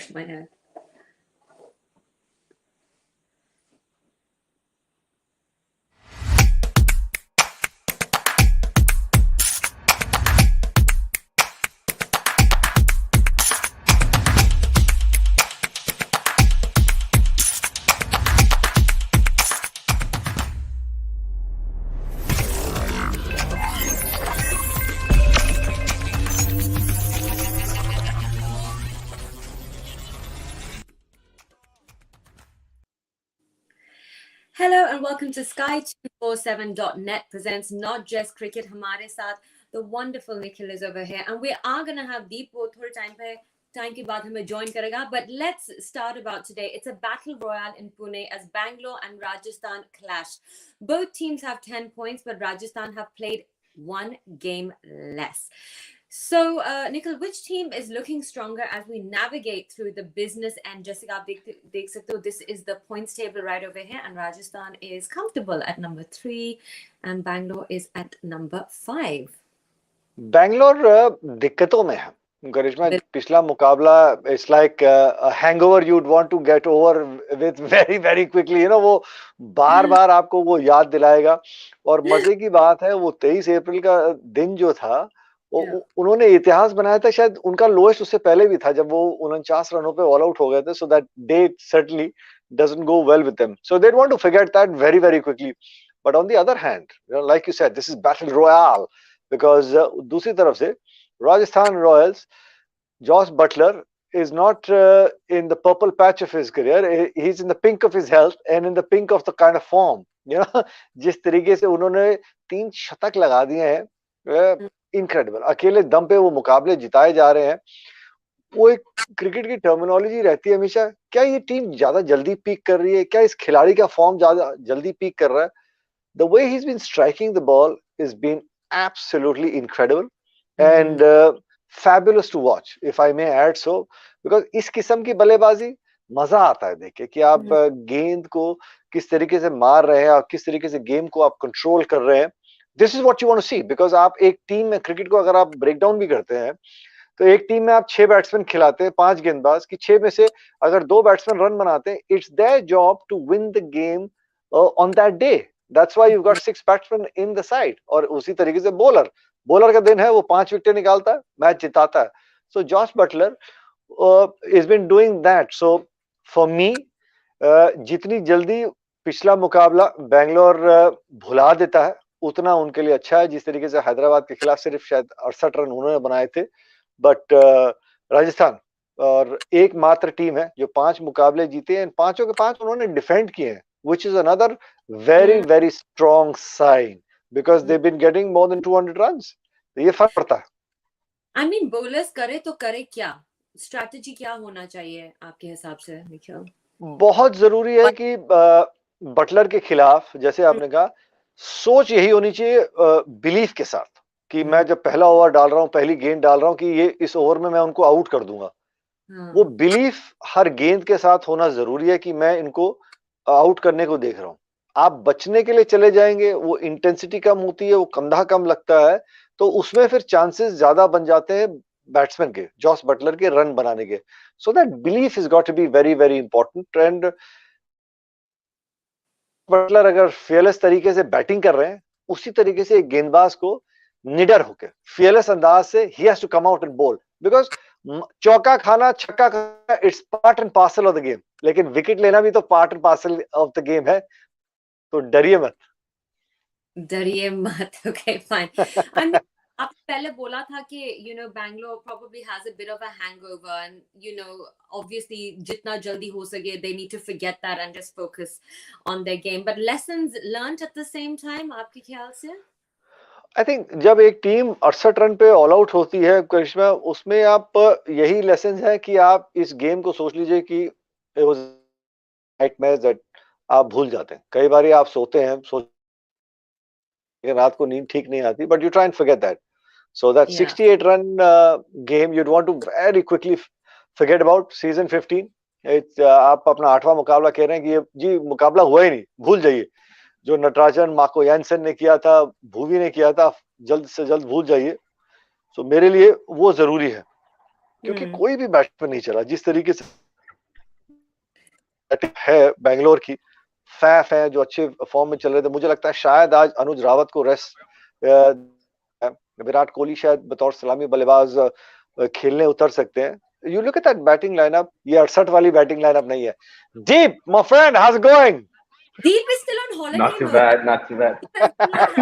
wash my hair. Hello and welcome to Sky247.net presents Not Just Cricket. हमारे साथ the wonderful Nikkhil is over here, and we are going to have Deep वो थोड़े time के बाद हमें join करेगा. But let's start about today. It's a battle royale in Pune as Bangalore and Rajasthan clash. Both teams have 10 points, but Rajasthan have played one game less. So, Nikkhil, which team is looking stronger as we navigate through the business end? Jessica, आप देख सकते हो, this is the points table right over here, and Rajasthan is comfortable at number 3, and Bangalore is at number 5. Bangalore दिक्कतों में है करिश्मा. पिछला मुकाबला it's like a hangover you'd want to get over with very very quickly. वो बार बार आपको वो याद दिलाएगा. और मजे की बात है, वो 23 अप्रैल का दिन जो था, उन्होंने इतिहास बनाया था. शायद उनका लोएस्ट उससे पहले भी था, जब वो 49 रनों पे ऑल आउट हो गए थे. So that day certainly doesn't go well with them. So they want to forget that very very quickly. But on the other hand, like you said, this is battle royale because दूसरी तरफ से Rajasthan Royals, Josh Butler is not in the purple patch of his career. He's in the pink of his health and in the pink of the kind of form. जिस तरीके से उन्होंने 3 शतक लगा दिए हैं, इनक्रेडिबल. अकेले दम पे वो मुकाबले जिताए जा रहे हैं. वो एक क्रिकेट की टर्मिनोलॉजी रहती है हमेशा, क्या ये टीम ज्यादा जल्दी पीक कर रही है, क्या इस खिलाड़ी का फॉर्म ज्यादा जल्दी पीक कर रहा है. The way he is been striking the ball is been absolutely incredible and fabulous to watch, if I may add so, because इस किस्म की बल्लेबाजी मजा आता है देख के कि आप गेंद को किस तरीके से मार रहे हैं और किस तरीके से गेम को आप कंट्रोल कर रहे हैं. This is what you want to see, because आप एक टीम में क्रिकेट को अगर आप ब्रेक डाउन भी करते हैं, तो एक टीम में आप 6 बैट्समैन खिलाते हैं, 5 गेंदबाज की, 6 में से अगर 2 बैट्समैन रन बनाते हैं, it's their job to win the game on that day. That's why you got 6 batsman in the side. और उसी तरीके से बॉलर का दिन है, वो 5 विकेट निकालता है, मैच जिताता है. So Jos Buttler is been doing that. So for me, जितनी जल्दी पिछला मुकाबला बैंगलोर भुला देता है, उतना उनके लिए अच्छा है. जिस तरीके से हैदराबाद के खिलाफ सिर्फ शायद 68 रन उन्होंने बनाए थे, बट राजस्थान और एकमात्र टीम है जो 5 मुकाबले जीते हैं, 5 के 5 उन्होंने डिफेंड किए हैं, which is another very very strong sign because they've been getting more than 200 runs. तो ये फर्क पड़ता है. I mean, bowlers करे तो करे क्या, स्ट्रैटेजी क्या होना चाहिए आपके हिसाब से निखिल? बहुत जरूरी है कि बटलर के खिलाफ, जैसे आपने कहा, सोच यही होनी चाहिए बिलीफ के साथ कि मैं जब पहला ओवर डाल रहा हूं, पहली गेंद डाल रहा हूं, कि ये इस ओवर में मैं उनको आउट कर दूंगा. वो बिलीफ हर गेंद के साथ होना जरूरी है कि मैं इनको आउट करने को देख रहा हूं. आप बचने के लिए चले जाएंगे, वो इंटेंसिटी कम होती है, वो कंधा कम लगता है, तो उसमें फिर चांसेस ज्यादा बन जाते हैं बैट्समैन के, जॉस बटलर के रन बनाने के. So that belief is got to be very very important. And Butler अगर फियरलेस तरीके से बैटिंग कर रहे हैं, उसी तरीके से एक गेंदबाज को निडर होकर फियरलेस अंदाज से ही has to come out and ball, because चौका खाना, छक्का खाना, it's part and parcel of the game. लेकिन विकेट लेना भी तो part and parcel of the game है. तो डरिए मत. Okay fine. आप पहले बोला था कि Bangalore probably has a bit of a hangover, and obviously जितना जल्दी हो सके they need to forget that and just focus on their game. But lessons learned at the same time, आपके ख्याल से? I think जब एक टीम 68 रन पे ऑल आउट होती है करिश्मा, उसमें आप यही लेसन है कि आप इस गेम को सोच लीजिए कि it was nightmares that आप भूल जाते हैं. कई बार आप सोते हैं, रात को नींद ठीक नहीं आती, but you try and forget that. So that 68 run game you'd want to very quickly forget about. Season 15, आप अपना 8वां मुकाबला कह रहे हैं कि ये जी मुकाबला हुआ ही नहीं, भूल जाइए. जो नटराजन, मार्को यानसन ने किया था, भुवी ने किया था, जल्द से जल्द भूल जाइए. So मेरे लिए वो जरूरी है. क्योंकि कोई भी बैट्समैन नहीं चला जिस तरीके से है बैंगलोर की। फैफ है जो अच्छे फॉर्म में चल रहे थे, मुझे लगता है शायद आज अनुज रावत को रेस्ट, विराट कोहली शायद बतौर सलामी बल्लेबाज खेलने उतर सकते हैं। You look at that batting lineup, ये 68 वाली बैटिंग लाइनअप नहीं है। Deep my friend, how is going? Deep is still on holiday Not too mode. bad, not too bad.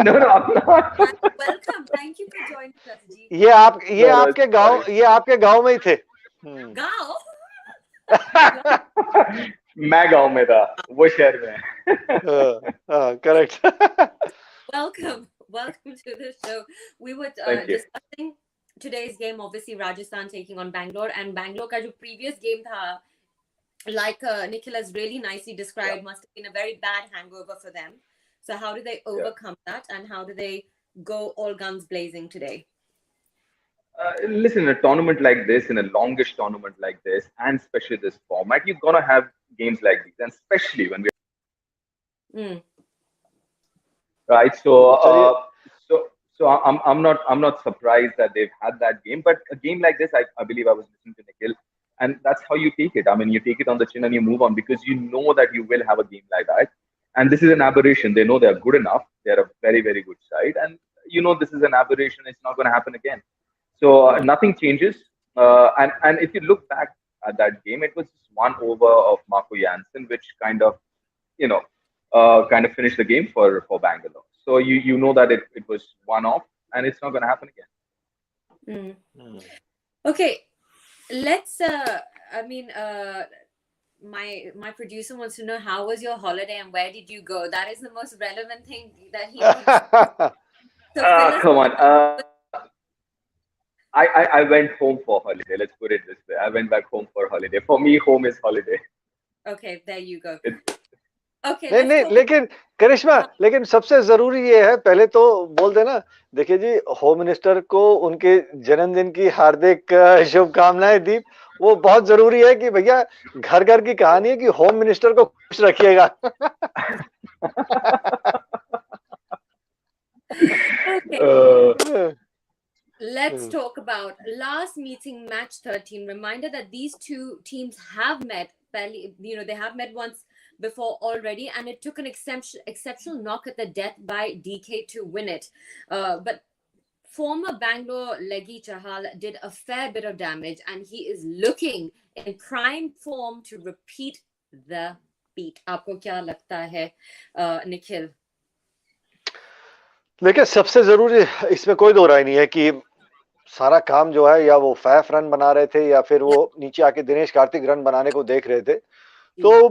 No, No, I'm not. welcome. Thank you for joining us, Deep. ये आपके गांव, ये आपके गांव में ही थे। गांव? मैं गांव में था, वो शहर में। Correct. Welcome to the show. We were discussing today's game, obviously Rajasthan taking on Bangalore, and Bangalore का जो previous game था, like Nikkhil has really nicely described, must have been a very bad hangover for them. So how do they overcome that, and how do they go all guns blazing today? Listen, in a tournament like this, in a longish tournament like this, and especially this format, you're gonna have games like these, and especially when we right. So I'm not surprised that they've had that game, but a game like this, I believe I was listening to Nikkhil, and that's how you take it. I mean, you take it on the chin and you move on, because you know that you will have a game like that. And this is an aberration. They know they're good enough. They're a very, very good side. And you know this is an aberration. It's not going to happen again. So nothing changes. And if you look back at that game, it was just one over of Marco Jansen, which kind of, finished the game for Bangalore. So you know that it was one off, and it's not going to happen again. Okay. Let's my producer wants to know, how was your holiday and where did you go? That is the most relevant thing that he wants. So come on. I went home for holiday. Let's put it this way. I went back home for holiday. For me, home is holiday. Okay, there you go. Okay, नहीं, लेकिन करिश्मा, लेकिन सबसे जरूरी ये है, पहले तो बोल देना, देखिए जी, होम मिनिस्टर को उनके जन्मदिन की हार्दिक शुभकामनाएं। दीप, वो बहुत जरूरी है कि भैया घर घर की कहानी है कि होम मिनिस्टर को खुश रखिएगा। Let's talk about last meeting, match 13. Reminder that these two teams have met. They have met once before already, and it took an exceptional knock at the death by DK to win it. But former Bangalore leggy Chahal did a fair bit of damage, and he is looking in prime form to repeat the beat. Aapko kya lagta hai, Nikhil? देखिए, सबसे जरूरी इसमें कोई दो राय नहीं है कि सारा काम जो है, या वो फैफ रन बना रहे थे या फिर वो नीचे आके दिनेश कार्तिक रन बनाने को देख रहे थे, तो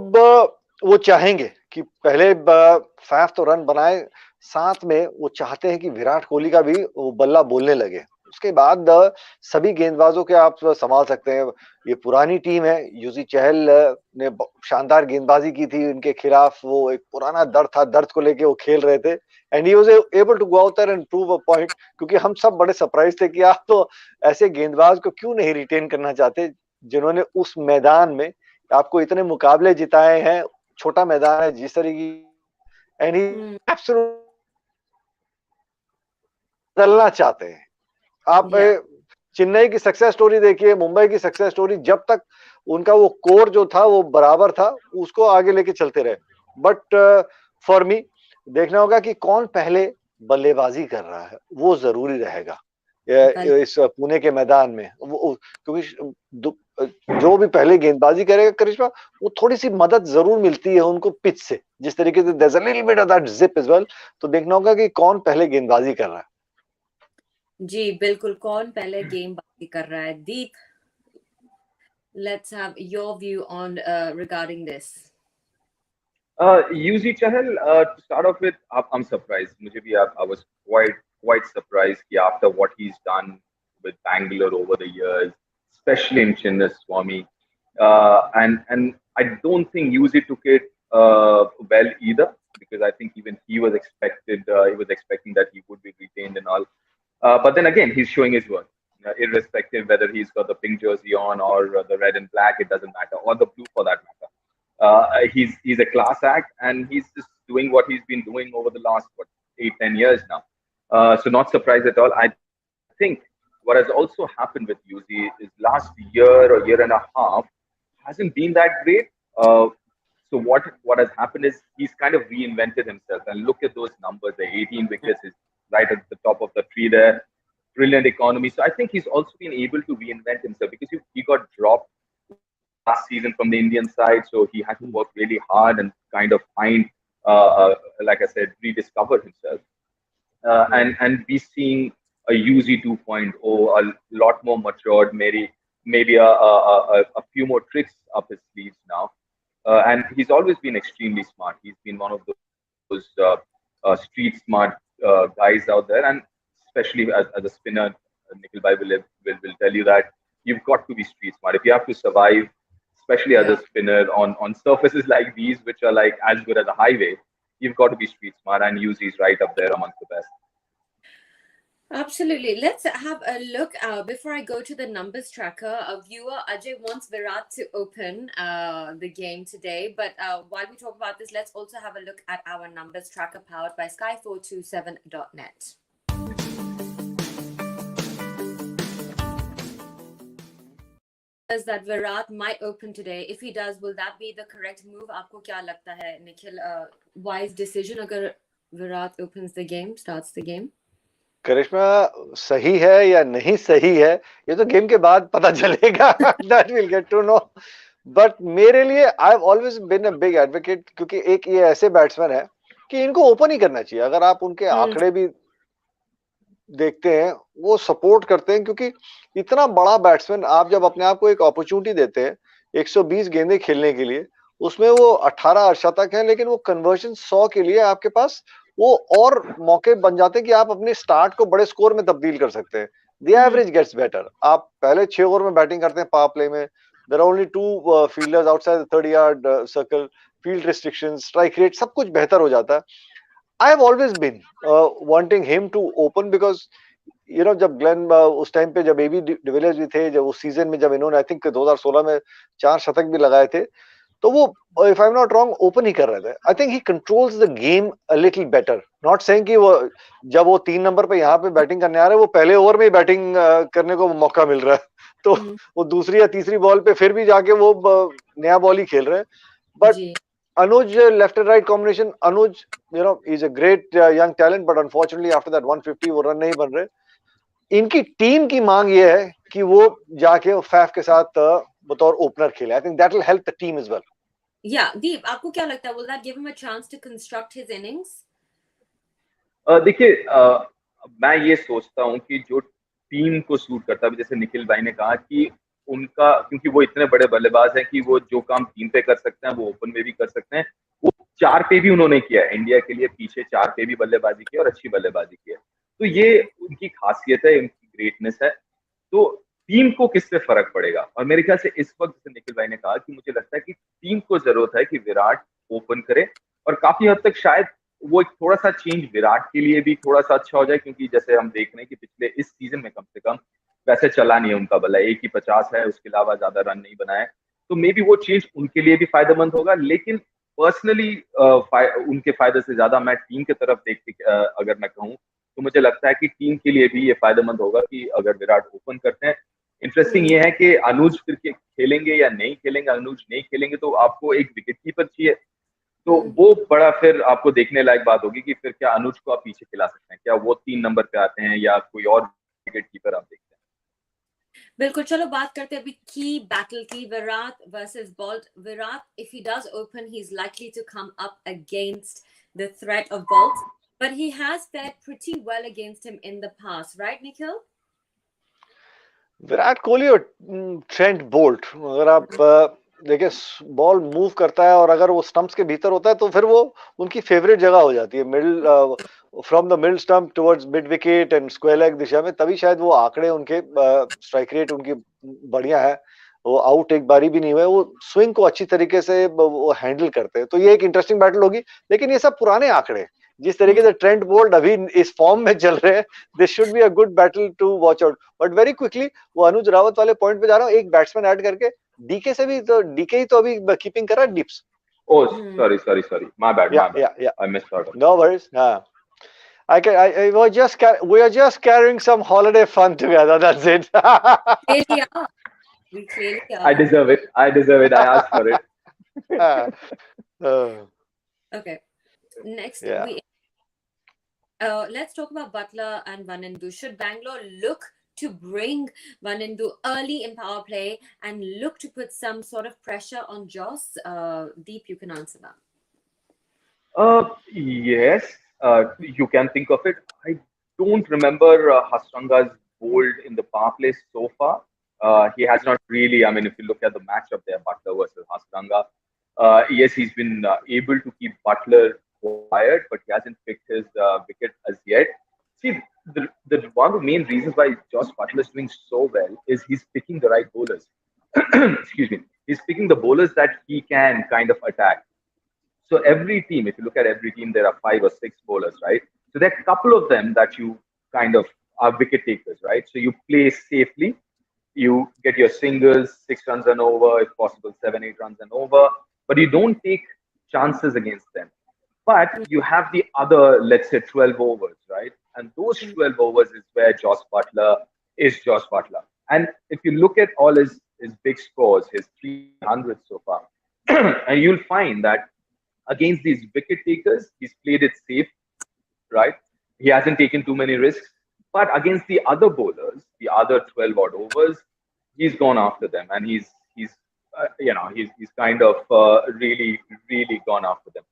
वो चाहेंगे कि पहले फैफ तो रन बनाए, साथ में वो चाहते हैं कि विराट कोहली का भी वो बल्ला बोलने लगे। उसके बाद सभी गेंदबाजों के आप संभाल सकते हैं। ये पुरानी टीम है, यूजी चहल ने शानदार गेंदबाजी की थी इनके खिलाफ, वो एक पुराना दर्द था, दर्द को लेके वो खेल रहे थे, and he was able to go out there and prove a point. क्योंकि हम सब बड़े सरप्राइज थे कि आप तो ऐसे गेंदबाज को क्यों नहीं रिटेन करना चाहते जिन्होंने उस मैदान में आपको इतने मुकाबले जिताए हैं। छोटा मैदान है जिस तरीके, एंड ही एब्सोल्युटली बदलना चाहते हैं। आप चेन्नई की सक्सेस स्टोरी देखिए, मुंबई की सक्सेस स्टोरी, जब तक उनका वो कोर जो था वो बराबर था, उसको आगे लेके चलते रहे। बट फॉर मी देखना होगा कि कौन पहले बल्लेबाजी कर रहा है, वो जरूरी रहेगा इस पुणे के मैदान में। क्योंकि जो भी पहले गेंदबाजी करेगा करिश्मा, वो थोड़ी सी मदद जरूर मिलती है उनको पिच से, जिस तरीके से there is a little bit of that zip as well. तो देखना होगा कि कौन पहले गेंदबाजी कर रहा है। जी बिल्कुल, कौन पहले गेंदबाजी कर रहा है। दीप, let's have your view on regarding this. UZ Chahal, to start off with, I'm surprised. I was quite surprised after what he's done with Bangalore over the years, especially in Chinnaswamy. And I don't think UZ took it well either, because I think even he was expecting that he would be retained and all. But then again, he's showing his work. Irrespective whether he's got the pink jersey on or the red and black, it doesn't matter, or the blue for that matter. He's a class act, and he's just doing what he's been doing over the last 8-10 years now. So not surprised at all. I think what has also happened with Yuzi is last year or year and a half hasn't been that great. So what has happened is he's kind of reinvented himself, and look at those numbers. The 18 wickets is right at the top of the tree there. Brilliant economy. So I think he's also been able to reinvent himself because he got dropped last season from the Indian side, so he had to work really hard and kind of find, like I said, rediscover himself. And we're seeing a UZ 2.0, a lot more matured, maybe a few more tricks up his sleeves now. And he's always been extremely smart. He's been one of those street smart guys out there, and especially as a spinner, Nikhil Bhai will tell you that you've got to be street smart if you have to survive, especially as a spinner on surfaces like these, which are like as good as a highway. You've got to be street smart, and Yuzi's right up there amongst the best. Absolutely. Let's have a look. Before I go to the numbers tracker, a viewer, Ajay, wants Virat to open the game today. But while we talk about this, let's also have a look at our numbers tracker powered by sky427.net. That Virat might open today. If he does, will that be the correct move? आपको क्या लगता है, Nikhil? Wise decision अगर Virat opens the game, starts the game? करिश्मा, सही है या नहीं सही है ये तो गेम के बाद पता चलेगा. That we'll get to know. But मेरे लिए I've always been a big advocate, क्योंकि एक ये ऐसे बैट्समैन है कि इनको ओपन ही करना चाहिए. अगर आप उनके आंकड़े भी देखते हैं, वो सपोर्ट करते हैं, क्योंकि इतना बड़ा बैट्समैन, आप जब अपने आप को एक अपॉर्चुनिटी देते हैं 120 गेंदें खेलने के लिए, उसमें वो 18 अर्धशतक हैं, लेकिन वो कन्वर्जन 100 के लिए आपके पास वो और मौके बन जाते हैं कि आप अपने स्टार्ट को बड़े स्कोर में तब्दील कर सकते हैं. The average gets better. आप पहले 6 ओवर में बैटिंग करते हैं पावर प्ले में, there are only 2 fielders outside the 30 yard circle, field restrictions, strike rate, सब कुछ बेहतर हो जाता है. I have always been wanting him to open because you know, जब ग्लेन उस टाइम पे जब एबी डिविलियर्स भी थे, जब उस सीजन में जब इन्होंने आई थिंक 2016 में 4 शतक भी लगाए थे, तो वो if I am not wrong open ही कर रहे थे. I think he controls the game a little better. Not saying कि वो जब वो 3 नंबर पे यहाँ पे बैटिंग करने आ रहे हैं, वो पहले ओवर में ही बैटिंग करने को मौका मिल रहा है, तो वो दूसरी या तीसरी बॉल पे फिर भी जाके वो नया बॉल ही खेल रहे हैं. But Anuj, left and right combination. Anuj, you know, is a great young talent, but unfortunately after that 150 वो रन नहीं बन रहे. इनकी टीम की मांग ये है कि वो जाके फैफ के साथ बतौर ओपनर खेले. I think that will help the team as well. Yeah, Deep, आपको क्या लगता है? Will that give him a chance to construct his innings? देखिए, मैं ये सोचता हूँ कि जो टीम को सूट करता है, जैसे निखिल भाई ने कहा कि उनका, क्योंकि वो इतने बड़े बल्लेबाज हैं कि वो जो काम 3 पे कर सकते हैं वो ओपन में भी कर सकते हैं. वो 4 पे भी उन्होंने किया है इंडिया के लिए, पीछे 4 पे भी बल्लेबाजी की और अच्छी बल्लेबाजी की है. तो ये उनकी खासियत है, उनकी ग्रेटनेस है. तो टीम को किससे फर्क पड़ेगा? और मेरे ख्याल से इस वक्त जैसे निखिल भाई ने कहा कि मुझे लगता है कि टीम को जरूरत है कि विराट ओपन करे, और काफी हद तक शायद वो एक थोड़ा सा चेंज विराट के लिए भी थोड़ा सा अच्छा हो जाए, क्योंकि जैसे हम देख रहे हैं कि पिछले इस सीजन में कम से कम वैसे चला नहीं है उनका बल्ला, 1 ही 50 है, उसके अलावा ज्यादा रन नहीं बनाए. तो मे बी वो चेंज उनके लिए भी फायदेमंद होगा. लेकिन पर्सनली उनके फायदे से ज्यादा मैं टीम की तरफ देख के अगर मैं कहूँ तो मुझे लगता है कि टीम के लिए भी ये फायदेमंद होगा कि अगर विराट ओपन करते हैं. इंटरेस्टिंग ये है कि अनुज फिर खेलेंगे या नहीं खेलेंगे. अनुज नहीं खेलेंगे तो आपको एक विकेट कीपर चाहिए, तो वो बड़ा फिर आपको देखने लायक बात होगी कि फिर क्या अनुज को आप पीछे खिला सकते हैं, क्या वो 3 नंबर पे आते हैं या कोई और विकेट कीपर आप देखते हैं. बिल्कुल, चलो बात करते हैं अभी की बैटल की, Virat versus bolt. Virat, if he does open, he's likely to come up against the threat of Bolt, but he has fared pretty well against him in the past, right, Nikhil? Virat Kohli और ट्रेंट बोल्ट, अगर आप देखिए ball move करता है और अगर वो stumps के भीतर होता है तो फिर वो उनकी फेवरेट जगह हो जाती है, middle, from the middle stump towards mid wicket and square leg दिशा में. तभी शायद वो आंकड़े उनके, स्ट्राइक रेट उनकी बढ़िया है, वो आउट एक बारी भी नहीं हुए, वो स्विंग को अच्छी तरीके से वो हैंडल करते हैं. तो ये एक इंटरेस्टिंग बैटल होगी. लेकिन ये सब पुराने आंकड़े, जिस तरीके से ट्रेंट बोल्ट अभी इस फॉर्म में चल रहे हैं, this should be a good battle to watch out. But very quickly वो अनुज रावत वाले पॉइंट पे जा रहा हूँ, एक बैट्समैन ऐड करके, डीके से भी, तो डीके ही तो अभी कीपिंग कर रहा है dips. Oh sorry, my bad, I missed out. No worries. हाँ, We are just carrying some holiday fun together. That's it. Clearly are. We clearly I are. deserve it. I deserve it. I asked for it. Okay. Next, Yeah. let's talk about Butler and Vanendu. Should Bangalore look to bring Vanendu early in power play and look to put some sort of pressure on Joss? Deep, you can answer that. Yes, you can think of it. I don't remember Hasranga's bold in the power play so far. He has not really. I mean, if you look at the matchup there, Butler versus Hasranga, yes, he's been able to keep Butler quiet, but he hasn't picked his wicket as yet. See, the one of the main reasons why Josh Butler is doing so well is he's picking the right bowlers. Excuse me. He's picking the bowlers that he can kind of attack. So every team, if you look at every team, there are 5 or 6 bowlers, right? So there are a couple of them that you kind of are wicket takers, right? So you play safely, you get your singles, 6 runs and over, if possible, 7, 8 runs and over, but you don't take chances against them. But you have the other, let's say, 12 overs, right? And those 12 overs is where Josh Butler is Josh Butler. And if you look at all his big scores, his 300 so far, and you'll find that against these wicket takers, he's played it safe, right? He hasn't taken too many risks. But against the other bowlers, the other 12 odd overs, he's gone after them, and he's kind of really gone after them.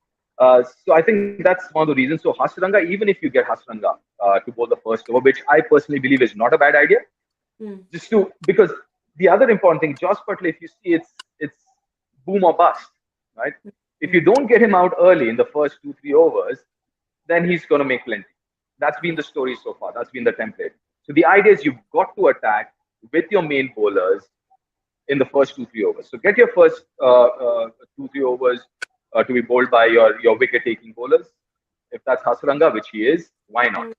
So I think that's one of the reasons. So Hasranga, even if you get Hasranga to bowl the first over, which I personally believe is not a bad idea, because the other important thing, Josh Butler, if you see, it's boom or bust, right? If you don't get him out early in the first 2, 3 overs, then he's going to make plenty. That's been the story so far. That's been the template. So the idea is you've got to attack with your main bowlers in the first 2, 3 overs. So get your first 2, 3 overs to be bowled by your wicket-taking bowlers. If that's Hasranga, which he is, why not?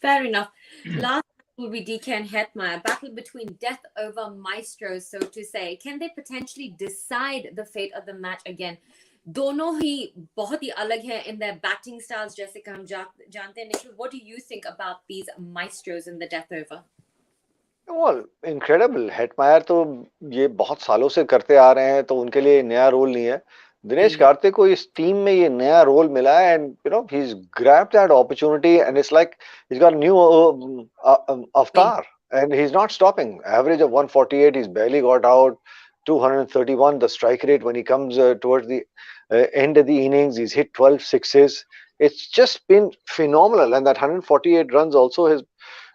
Fair enough. Last will be DK and Hetmyer. Battle between death over maestros, so to say. Can they potentially decide the fate of the match again? दोनों ही बहुत ही अलग है in their batting styles, जैसे कि हम जानते हैं. Nikhil, what do you think about these maestros in the death over? Well, incredible. Hetmyer तो ये बहुत सालों से करते आ रहे हैं, तो उनके लिए नया रोल नहीं है. दिनेश कार्तिक को इस टीम में ये नया रोल मिला है, and he's grabbed that opportunity, and it's like he's got a new avatar, and he's not stopping. Average of 148, he's barely got out. 231 the strike rate when he comes towards the end of the innings. He's hit 12 sixes. It's just been phenomenal, and that 148 runs also has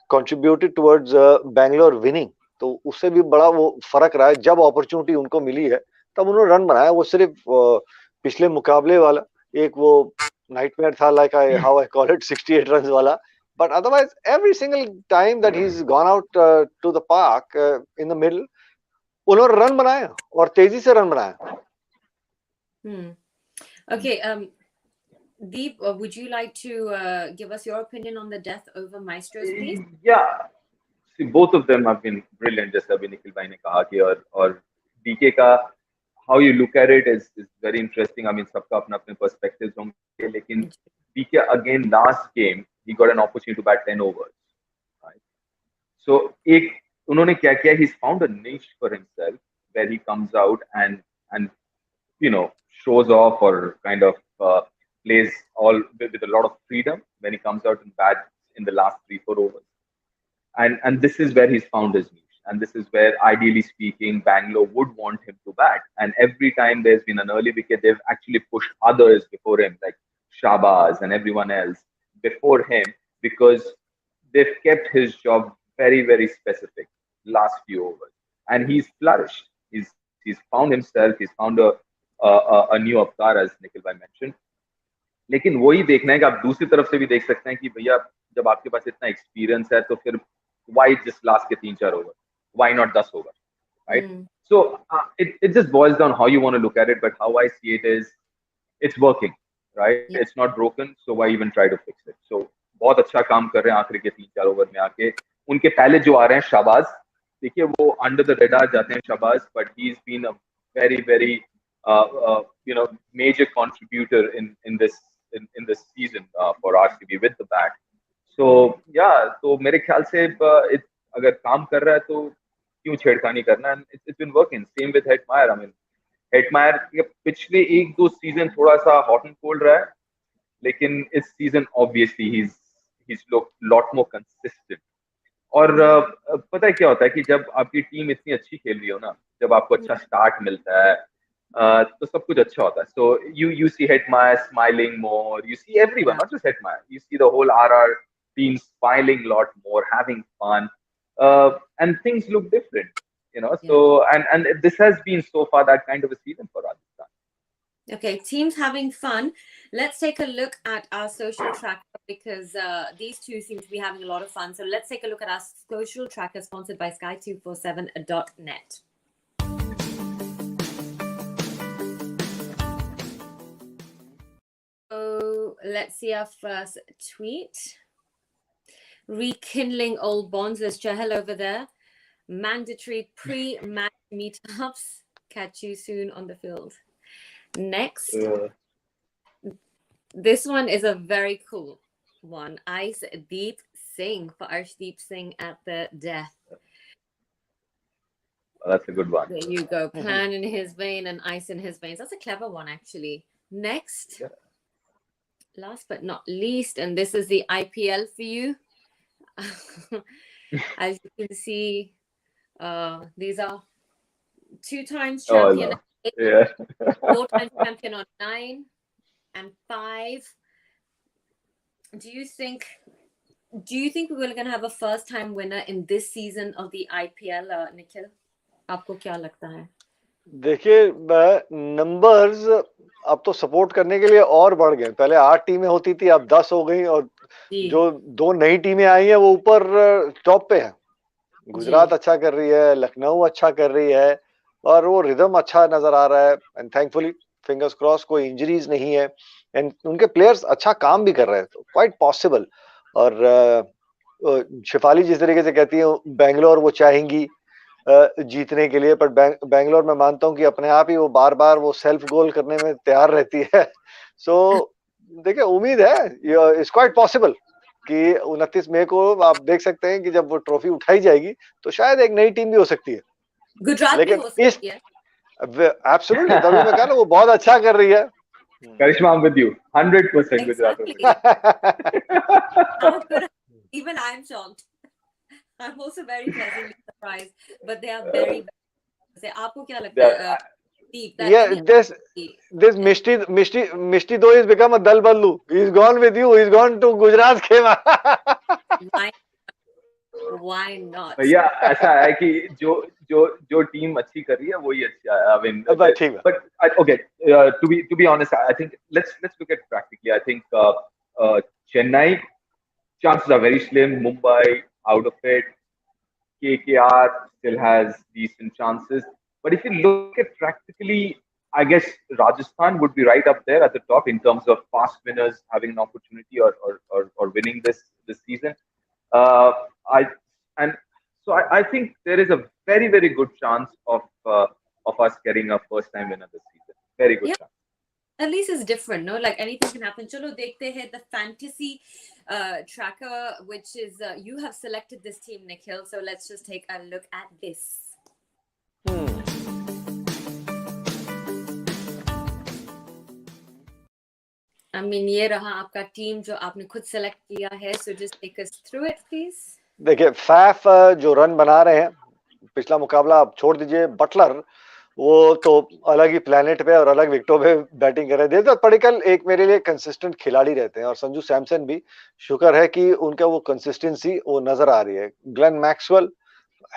contributed towards Bangalore winning. तो उससे भी बड़ा वो फर्क रहा है. जब opportunity उनको मिली है तब उन्होंने रन बनाया. वो सिर्फ पिछले मुकाबले वाला एक वो नाइटमेयर था, like how I call it, 68 runs वाला. But otherwise, every single time that he's gone out to the park in the middle, उन्होंने रन बनाया और तेजी से रन बनाया. Okay, Deep, would you like to give us your opinion on the death over maestros, please? Yeah. See, both of them have been brilliant, जैसा अभी निखिल भाई ने कहा कि और DK का how you look at it is very interesting. I mean, सबका अपना अपने perspectives होंगे, लेकिन DK again last game he got an opportunity to bat 10 overs, right? So एक उन्होंने क्या किया? He's found a niche for himself where he comes out and shows off or kind of plays all with a lot of freedom when he comes out and bats in the last 3, 4 overs. And this is where he's found his niche. And this is where, ideally speaking, Bangalore would want him to bat. And every time there's been an early wicket, they've actually pushed others before him, like Shabazz and everyone else before him, because they've kept his job very, very specific last few overs. And he's flourished. He's found himself. He's found a new avatar, as Nikhil bhai mentioned. लेकिन वही देखना है कि आप दूसरी तरफ से भी देख सकते हैं कि भैया जब आपके पास इतना एक्सपीरियंस है तो फिर why just लास्ट के 3-4 over, why not 10 over, right? So it just boils down how you want to look at it, but how I see it is it's working, right? It's not broken, so why even try to fix it? So बहुत अच्छा काम कर रहे हैं आखिरी के 3-4 over में आके. उनके पहले जो आ रहे हैं शाबाज, देखिए वो अंडर द रेडार जाते हैं Shahbaz, but he's been a very very major contributor in this in this season for RCB with the bat. So yeah, तो मेरे ख्याल से अगर काम कर रहा है तो क्यों छेड़खानी करना? And it's been working. Same with Hetmeyer. I mean, Hetmeyer के पिछले 1-2 सीजन थोड़ा सा hot and cold रहा है, लेकिन इस season obviously he's looked lot more consistent. और पता है क्या होता है कि जब आपकी टीम इतनी अच्छी खेल रही हो ना, जब आपको अच्छा स्टार्ट मिलता है तो सब कुछ अच्छा होता है. So you see Hetmeyer smiling more, you see everyone, not just Hetmeyer, you see the whole RR team smiling a lot more, having fun, and things look different, you know. So and this has been so far that kind of a season for Rajasthan. Okay, teams having fun. Let's take a look at our social tracker because these two seem to be having a lot of fun. So let's take a look at our social tracker sponsored by Sky247.net. So let's see our first tweet. Rekindling old bonds. There's Chahal over there. Mandatory pre-match meetups. Catch you soon on the field. Next, this one is a very cool one. Ice Deep Singh for Arshdeep Singh at the death. Oh, that's a good one. There you go. Plan in his vein and ice in his veins. That's a clever one, actually. Next, last but not least, and this is the IPL for you. As you can see, these are 2 times champion. 4 times champion on 9 and 5. Do you think we're going to have a first time winner in this season of the IPL, Nikhil? आपको क्या लगता है? देखिए numbers अब तो support करने के लिए और बढ़ गए. पहले 8 टीमें होती थी, अब 10 हो गई और जो 2 नई टीमें आई हैं वो ऊपर टॉप पे हैं. गुजरात अच्छा कर रही है, लखनऊ अच्छा कर रही है और वो रिदम अच्छा नजर आ रहा है. एंड थैंकफुली फिंगर्स क्रॉस कोई इंजरीज नहीं है एंड उनके प्लेयर्स अच्छा काम भी कर रहे हैं. तो क्वाइट पॉसिबल. और शिफाली जिस तरीके से कहती है बेंगलोर वो चाहेंगी जीतने के लिए, पर बेंगलोर में मानता हूं कि अपने आप ही वो बार बार वो सेल्फ गोल करने में तैयार रहती है. सो देखिए उम्मीद है इट्स क्वाइट पॉसिबल कि 29 मई को आप देख सकते हैं कि जब वो ट्रॉफी उठाई जाएगी तो शायद एक नई टीम भी हो सकती है. गुजरात लेकिन भी हो सकती है. एब्सोल्युटली तभी मैं कह रहा हूं वो बहुत अच्छा कर रही है. Karishma, I'm with you. 100% Gujarat. Even I'm shocked. I'm also very pleasantly surprised, but they are very. आपको क्या लगता है? Yeah, this Mishti though he's become a Dal Ballu. He's gone with you. He's gone to Gujarat Khema. Why not? भैया ऐसा है कि जो team अच्छी कर रही है वही अच्छा है. I mean, but okay. To be honest, I think let's look at practically. I think Chennai chances are very slim. Mumbai out of it. KKR still has decent chances. But if you look at practically, I guess Rajasthan would be right up there at the top in terms of fast winners having an opportunity or winning this season. I think there is a very, very good chance of us getting a first time winner this season. Very good chance. At least it's different, no? Like anything can happen. Chalo dekhte hai the fantasy tracker, which is you have selected this team, Nikhil. So let's just take a look at this. I mean, ये रहा आपका team जो आपने खुद select किया है. So just take us through it, please. देखिए Faf जो रन बना रहे हैं, पिछला मुकाबला आप छोड़ दीजिए. बटलर वो तो अलग ही प्लेनेट पे और अलग विकेटों पे बैटिंग कर रहे हैं. देवदत्त पडिक्कल एक मेरे लिए कंसिस्टेंट खिलाड़ी रहते हैं और संजू सैमसन भी. शुक्र है कि उनका वो कंसिस्टेंसी वो नजर आ रही है. ग्लेन मैक्सवेल,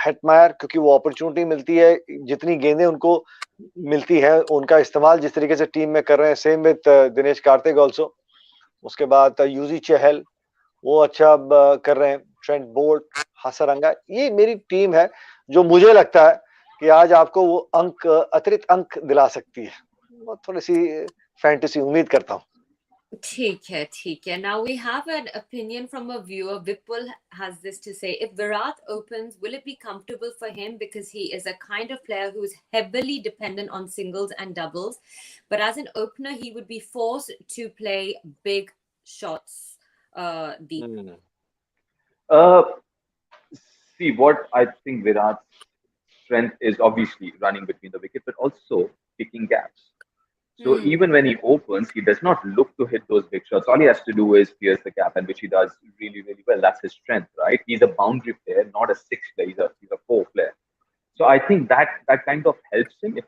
हेटमायर, क्योंकि वो अपॉर्चुनिटी मिलती है, जितनी गेंदें उनको मिलती है उनका इस्तेमाल जिस तरीके से टीम में कर रहे हैं. Same with Dinesh Karthik also. उसके बाद यूजी चहल वो अच्छा कर रहे हैं. ट्रेंट बोल्ट, हासरंगा, ये मेरी टीम है जो मुझे लगता है कि आज आपको वो अंक अतिरिक्त अंक दिला सकती है. थोड़ी सी फैंटेसी उम्मीद करता हूँ. ठीक है. Now we have an opinion from a viewer. Vipul has this to say: if Virat opens, will it be comfortable for him because he is a kind of player who is heavily dependent on singles and doubles, but as an opener he would be forced to play big shots. Deep. Uh, See, what I think Virat's strength is obviously running between the wicket, but also picking gaps. So even when he opens, he does not look to hit those big shots. All he has to do is pierce the gap, and which he does really, really well. That's his strength, right? He's a boundary player, not a six player. He's a four player. So I think that kind of helps him if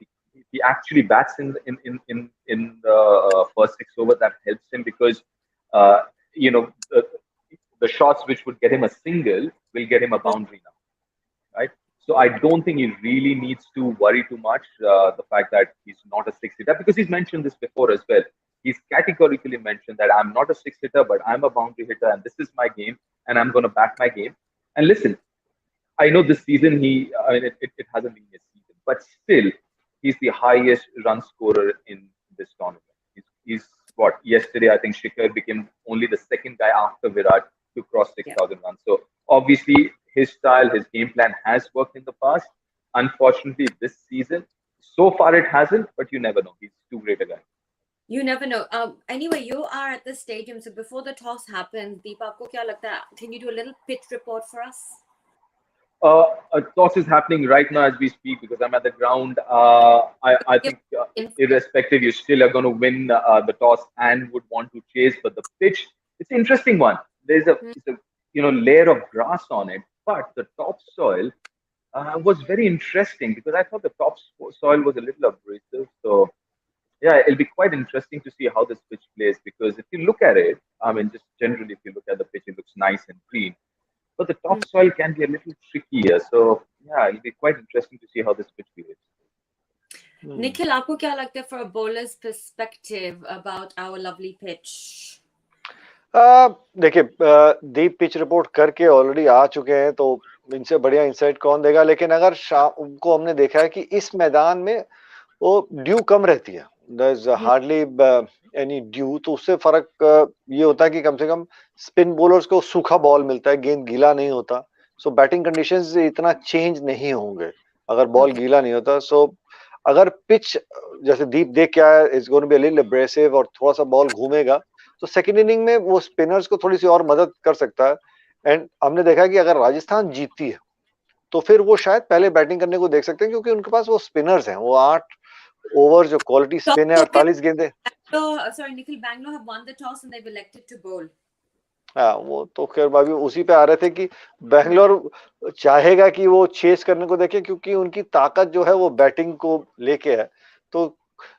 he actually bats in the first six overs. That helps him because uh, you know the shots which would get him a single will get him a boundary now, right? So I don't think he really needs to worry too much the fact that he's not a six hitter because he's mentioned this before as well. He's categorically mentioned that I'm not a six hitter, but I'm a boundary hitter, and this is my game, and I'm going to back my game. And listen, I know this season it hasn't been his season, but still he's the highest run scorer in this tournament. He's what yesterday I think Shikhar became only the second guy after Virat to cross 6,000 runs. So obviously his style, his game plan has worked in the past. Unfortunately, this season so far it hasn't, but you never know. He's too great a guy. You never know. Anyway, you are at the stadium, so before the toss happens, Deep, aapko kya lagta hai? Can you do a little pitch report for us? A toss is happening right now as we speak because I'm at the ground. I think irrespective, you still are going to win the toss and would want to chase. But the pitch, it's an interesting one. There's it's a layer of grass on it, but the topsoil was very interesting because I thought the topsoil was a little abrasive. So yeah, it'll be quite interesting to see how this pitch plays because if you look at it, I mean, just generally, if you look at the pitch, it looks nice and clean. But the topsoil can be a little trickier. So yeah, it'll be quite interesting to see how this pitch behaves. Nikhil, aapko kya lagta hai for a bowler's perspective about our lovely pitch? देखिए दीप pitch report करके already आ चुके हैं तो इनसे बढ़िया insight कौन देगा लेकिन अगर शाम को हमने देखा है कि इस मैदान में वो ड्यू कम रहती है there is hardly any dew तो उससे फर्क ये होता है कि कम से कम स्पिन बॉलर्स को सूखा बॉल मिलता है गेंद गीला नहीं होता सो बैटिंग कंडीशंस इतना चेंज नहीं होंगे अगर बॉल गीला नहीं होता सो अगर पिच जैसे दीप देख के आया it's going to be a little abrasive और थोड़ा सा बॉल घूमेगा तो सेकंड इनिंग में वो स्पिनर्स को थोड़ी सी और मदद कर सकता है एंड हमने देखा कि अगर राजस्थान जीतती है तो फिर वो शायद पहले बैटिंग करने को देख सकते हैं क्योंकि उनके पास वो स्पिनर्स हैं वो 8 ओवर जो क्वालिटी स्पिन है 48 गेंदें sorry Nikhil, Bangalore have won the toss and they've elected to bowl. हाँ वो तो खैर भाभी उसी पे आ रहे थे कि बैंगलोर चाहेगा कि वो चेस करने को देखे क्योंकि उनकी ताकत जो है वो बैटिंग को लेके है तो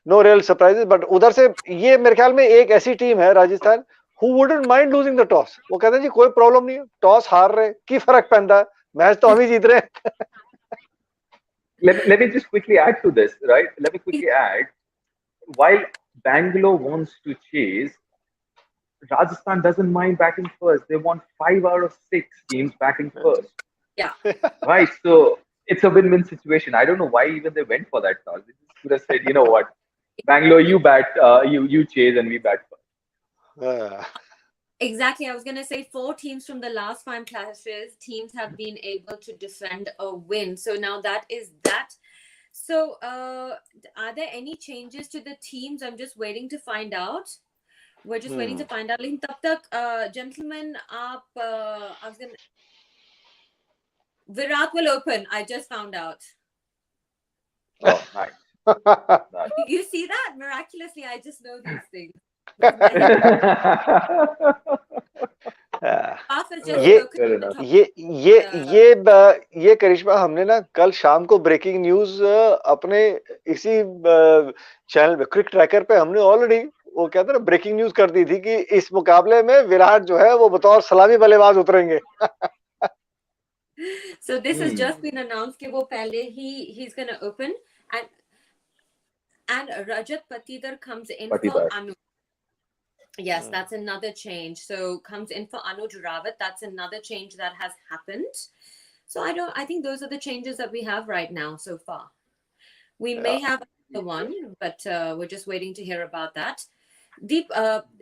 नो रियल सरप्राइजेस बट उधर से ये मेरे ख्याल में एक ऐसी टीम है Rajasthan who wouldn't mind losing the toss वो कहते हैं जी कोई प्रॉब्लम नहीं है टॉस हार रहे की फर्क पैंदा है मैच तो हम ही जीत रहे हैं Let me just quickly add to this, right? Let me quickly add. While Bangalore wants to chase, Rajasthan doesn't mind batting first. They want 5 out of 6 teams batting first. Yeah. Right. So it's a win-win situation. I don't know why even they went for that toss. They just could have said, you know what, Bangalore, you bat, you chase, and we bat first. Exactly. I was going to say 4 teams from the last 5 clashes, teams have been able to defend a win. So now that is that. So are there any changes to the teams? I'm just waiting to find out. We're just waiting to find out. Lekin tab tak, gentlemen, I was going to... Virat will open. I just found out. Oh, nice. You see that? Miraculously, I just know these things. ये करिश्मा हमने ना कल शाम को breaking news अपने इसी channel पे क्रिक tracker पे हमने ऑलरेडी वो कहते हैं ना ब्रेकिंग न्यूज कर दी थी कि इस मुकाबले में विराट जो है वो बतौर सलामी बल्लेबाज उतरेंगे So this has just been announced कि वो पहले he's going to open and Rajat Patidar comes in for Anu. Yes, that's another change. So comes in for Anuj Rawat. That's another change that has happened. So I think those are the changes that we have right now so far. We may have the one, but we're just waiting to hear about that. Deep,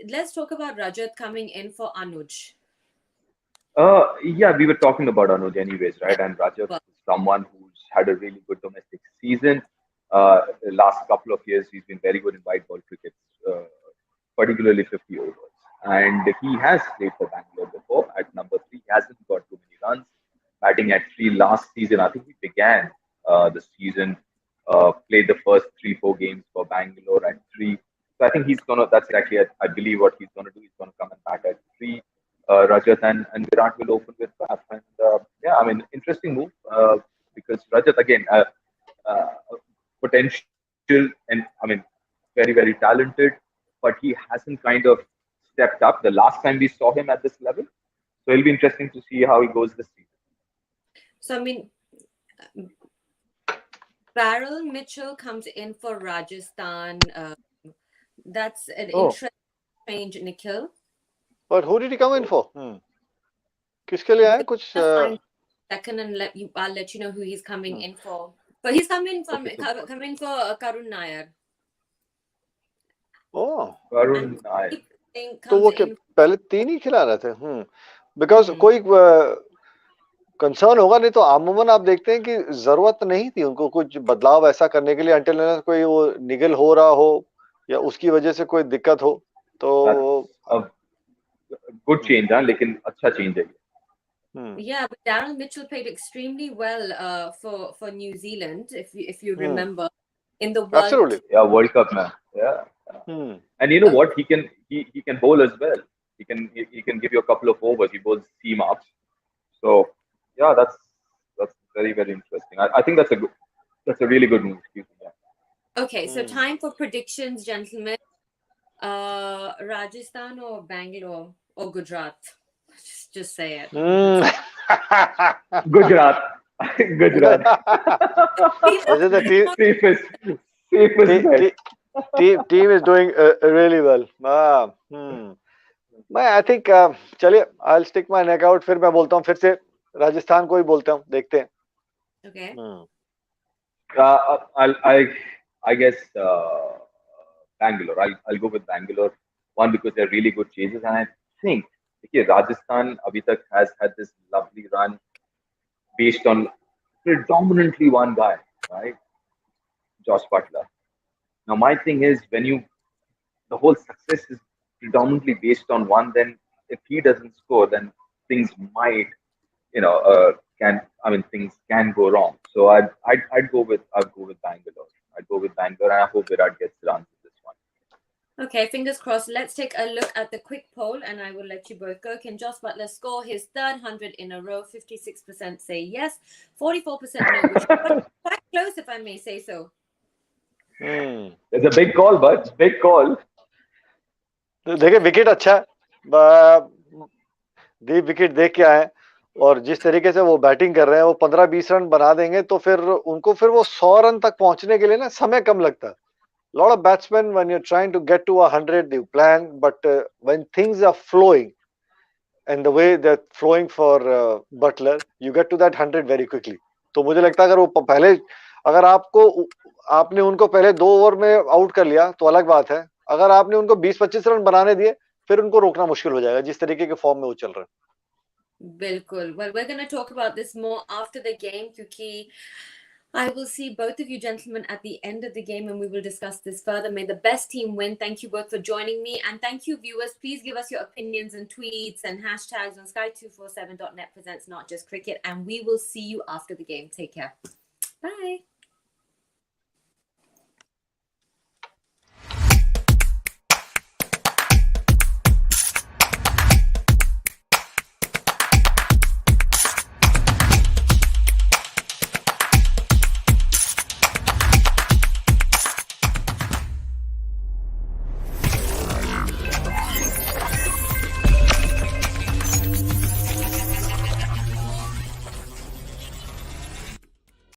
let's talk about Rajat coming in for Anuj. Yeah, we were talking about Anuj anyways, right? And Rajat Well, is someone who's had a really good domestic season. The last couple of years, he's been very good in white ball cricket, particularly 50 overs. And he has played for Bangalore before at number three. He hasn't got too many runs. Batting at three last season, I think he began the season, played the first 3-4 games for Bangalore at three. So I think that's exactly, I believe, what he's gonna do. He's gonna come and bat at three. Rajat and Virat will open with that. And yeah, I mean, interesting move because Rajat, again, potential and I mean, very, very talented, but he hasn't kind of stepped up the last time we saw him at this level. So it'll be interesting to see how he goes this season. so, I mean, Farrell Mitchell comes in for Rajasthan. That's an interesting change, Nikhil. But who did he come in for? किसके लिए आए कुछ? Second, and I'll let you know who he's coming in for. But he's coming for Karun Nair. Oh, Varun Nair. तो वो क्या पहले 3 ही खिला रहे थे? Because कोई कंसर्न होगा नहीं तो आमूमन आप देखते हैं कि जरूरत नहीं थी उनको कुछ बदलाव ऐसा करने के लिए until unless कोई वो निगल हो रहा हो या उसकी वजह से कोई दिक्कत हो तो गुड चेंज है लेकिन अच्छा चेंज है. Yeah, but Darren Mitchell played extremely well for New Zealand, if you remember, in the World. Absolutely. Yeah, World Cup man. Yeah. And you know what? He can bowl as well. He can give you a couple of overs. He bowls seam ups. So yeah, that's very, very interesting. I think that's a really good move. Okay, so time for predictions, gentlemen. Rajasthan or Bangalore or Gujarat? Just say it. Gujarat. Team is doing really well. I think चलिए I'll stick my neck out. फिर मैं बोलता हूँ फिर से राजस्थान को ही बोलता हूँ देखते हैं. Okay. I guess Bangalore. I'll go with Bangalore. One, because they're really good chasers, and I think Rajasthan abhi tak has had this lovely run based on predominantly one guy, right? Josh Butler. Now my thing is the whole success is predominantly based on one, then if he doesn't score, then things might, things can go wrong. So I'd go with Bangalore. I'd go with Bangalore, and I hope Virat gets runs in this one. Okay, fingers crossed. Let's take a look at the quick poll, and I will let you both go. Can Josh Butler score his third 100 in a row? 56% say yes, 44% no, which is quite close, if I may say so. It's a big call, but big call. देखिए wicket अच्छा है, दीप wicket देख के आए और जिस तरीके से वो बैटिंग कर रहे हैं वो 15-20 रन बना देंगे तो फिर उनको फिर वो 100 रन तक पहुंचने के लिए ना समय कम लगता है. Lot of batsmen, when you're trying to get to 100, you plan, but when things are flowing and the way they're flowing for Butler, you get to that 100 very quickly. तो मुझे लगता है अगर वो पहले अगर आपने उनको पहले 2 ओवर में आउट कर लिया तो अलग बात है. अगर आपने उनको 20-25 रन बनाने दिए फिर उनको रोकना मुश्किल हो जाएगा जिस तरीके के फॉर्म में वो चल रहे हैं. बिल्कुल. Well, we're going to talk about this more after the game क्योंकि I will see both of you gentlemen at the end of the game and we will discuss this further. May the best team win. Thank you both for joining me. And thank you, viewers. Please give us your opinions and tweets and hashtags on sky247.net presents Not Just Cricket. And we will see you after the game. Take care. Bye.